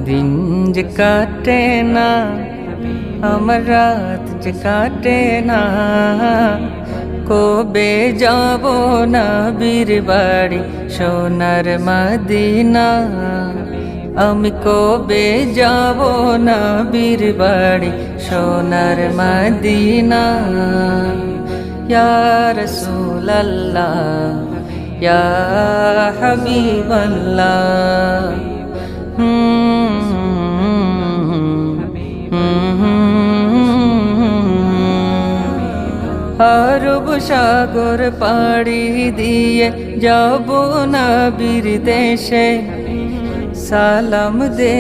দিন যে কাটে না আমার রাত যে কাটে না, কবে যাব নবীর বাড়ি সোনার মদিনা। আমি কবে যাব নবীর বাড়ি সোনার মদিনা। ইয়া রাসূলুল্লাহ ইয়া হাবিবাল্লাহ। আরব সাগর পাড়ি দিয়ে যাব নবীর দেশে, সালাম দেব